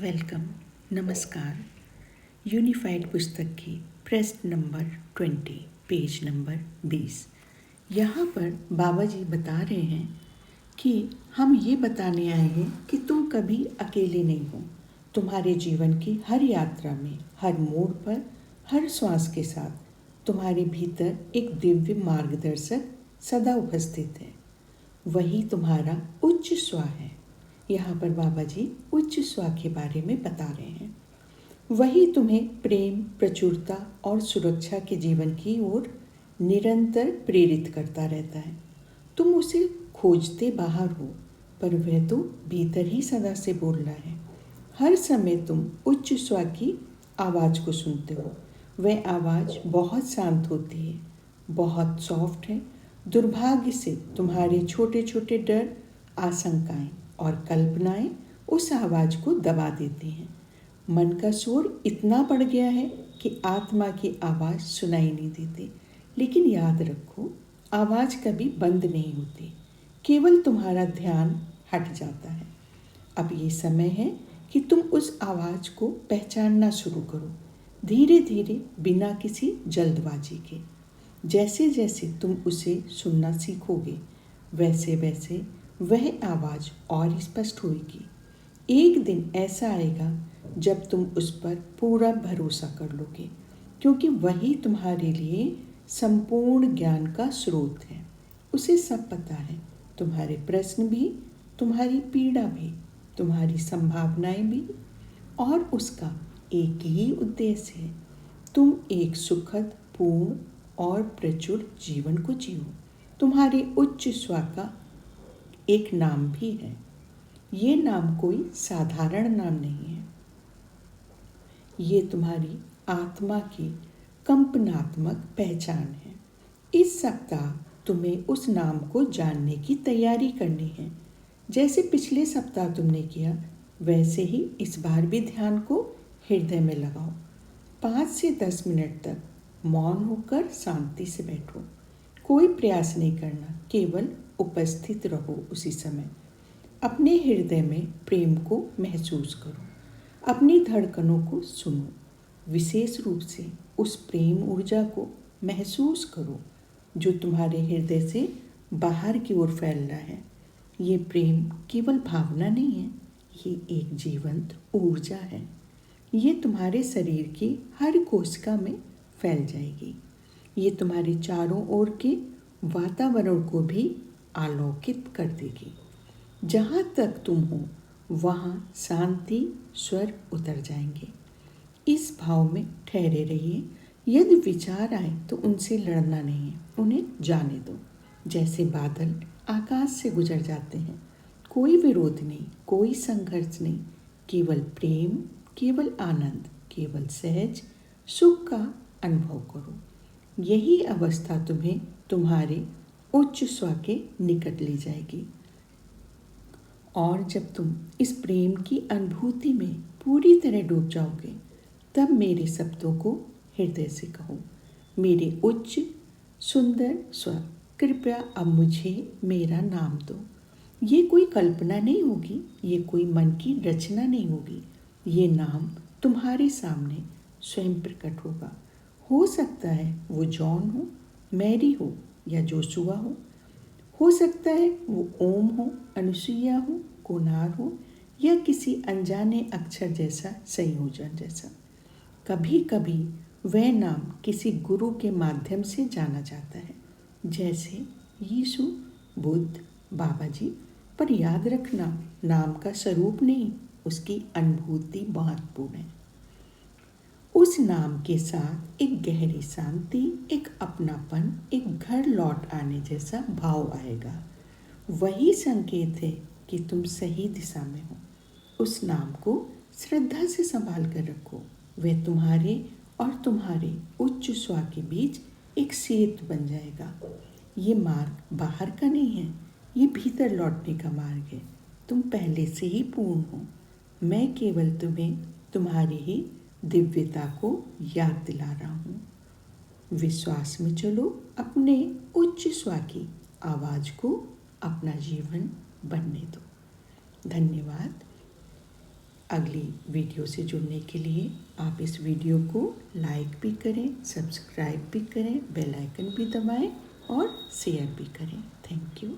Welcome, नमस्कार। Unified पुस्तक की पृष्ठ नंबर 20, पेज नंबर 20। यहाँ पर बाबा जी बता रहे हैं कि हम ये बताने आए हैं कि तुम कभी अकेले नहीं हो। तुम्हारे जीवन की हर यात्रा में, हर मोड़ पर, हर श्वास के साथ तुम्हारे भीतर एक दिव्य मार्गदर्शक सदा उपस्थित है। वही तुम्हारा उच्च स्व है। यहाँ पर बाबा जी उच्च स्व के बारे में बता रहे हैं। वही तुम्हें प्रेम, प्रचुरता और सुरक्षा के जीवन की ओर निरंतर प्रेरित करता रहता है। तुम उसे खोजते बाहर हो, पर वह तो भीतर ही सदा से बोल रहा है। हर समय तुम उच्च स्व की आवाज़ को सुनते हो। वह आवाज़ बहुत शांत होती है, बहुत सॉफ्ट है। दुर्भाग्य से तुम्हारे छोटे छोटे डर, आशंकाएं और कल्पनाएं उस आवाज़ को दबा देती हैं। मन का शोर इतना बढ़ गया है कि आत्मा की आवाज़ सुनाई नहीं देती। लेकिन याद रखो, आवाज़ कभी बंद नहीं होती, केवल तुम्हारा ध्यान हट जाता है। अब ये समय है कि तुम उस आवाज़ को पहचानना शुरू करो, धीरे धीरे, बिना किसी जल्दबाजी के। जैसे जैसे तुम उसे सुनना सीखोगे, वैसे वैसे वह आवाज़ और स्पष्ट होगी। एक दिन ऐसा आएगा जब तुम उस पर पूरा भरोसा कर लोगे, क्योंकि वही तुम्हारे लिए संपूर्ण ज्ञान का स्रोत है। उसे सब पता है, तुम्हारे प्रश्न भी, तुम्हारी पीड़ा भी, तुम्हारी संभावनाएं भी। और उसका एक ही उद्देश्य है, तुम एक सुखद, पूर्ण और प्रचुर जीवन को जियो। तुम्हारे उच्च स्व का एक नाम भी है। ये नाम कोई साधारण नाम नहीं है। ये तुम्हारी आत्मा की कंपनात्मक पहचान है। इस सप्ताह तुम्हें उस नाम को जानने की तैयारी करनी है। जैसे पिछले सप्ताह तुमने किया, वैसे ही इस बार भी ध्यान को हृदय में लगाओ। 5 से 10 मिनट तक मौन होकर शांति से बैठो। कोई प्रयास नहीं करना, केवल उपस्थित रहो उसी समय। अपने हृदय में प्रेम को महसूस करो, अपनी धड़कनों को सुनो। विशेष रूप से उस प्रेम ऊर्जा को महसूस करो जो तुम्हारे हृदय से बाहर की ओर फैल रहा है। ये प्रेम केवल भावना नहीं है, ये एक जीवंत ऊर्जा है। ये तुम्हारे शरीर की हर कोशिका में फैल जाएगी। ये तुम्हारे चारों ओर के वातावरण को भी आलोकित कर देगी। जहाँ तक तुम हो, वहाँ शांति स्वर उतर जाएंगे। इस भाव में ठहरे रहिए। यदि विचार आए तो उनसे लड़ना नहीं है, उन्हें जाने दो। जैसे बादल आकाश से गुजर जाते हैं, कोई विरोध नहीं, कोई संघर्ष नहीं, केवल प्रेम, केवल आनंद, केवल सहज सुख का अनुभव करो। यही अवस्था तुम्हें तुम्हारे उच्च स्व के निकट ले जाएगी। और जब तुम इस प्रेम की अनुभूति में पूरी तरह डूब जाओगे, तब मेरे शब्दों को हृदय से कहो। मेरे उच्च सुंदर स्व, कृपया अब मुझे मेरा नाम दो। ये कोई कल्पना नहीं होगी, ये कोई मन की रचना नहीं होगी। ये नाम तुम्हारे सामने स्वयं प्रकट होगा। हो सकता है वो जॉन हो, मैरी हो या जोशुआ हो सकता है वो ओम हो, अनुसुईया हो, कोनार हो या किसी अनजाने अक्षर जैसा संयोजन जैसा। कभी कभी वह नाम किसी गुरु के माध्यम से जाना जाता है, जैसे यीशु, बुद्ध, बाबा जी। पर याद रखना, नाम का स्वरूप नहीं, उसकी अनुभूति महत्वपूर्ण है। उस नाम के साथ एक गहरी शांति, एक अपनापन, एक घर लौट आने जैसा भाव आएगा। वही संकेत है कि तुम सही दिशा में हो। उस नाम को श्रद्धा से संभाल कर रखो। वह तुम्हारे और तुम्हारे उच्च स्व के बीच एक सेतु बन जाएगा। ये मार्ग बाहर का नहीं है, ये भीतर लौटने का मार्ग है। तुम पहले से ही पूर्ण हो। मैं केवल तुम्हें तुम्हारी ही दिव्यता को याद दिला रहा हूँ। विश्वास में चलो, अपने उच्च स्व की आवाज़ को अपना जीवन बनने दो। धन्यवाद। अगली वीडियो से जुड़ने के लिए आप इस वीडियो को लाइक भी करें, सब्सक्राइब भी करें, बेल आइकन भी दबाएं और शेयर भी करें। Thank you.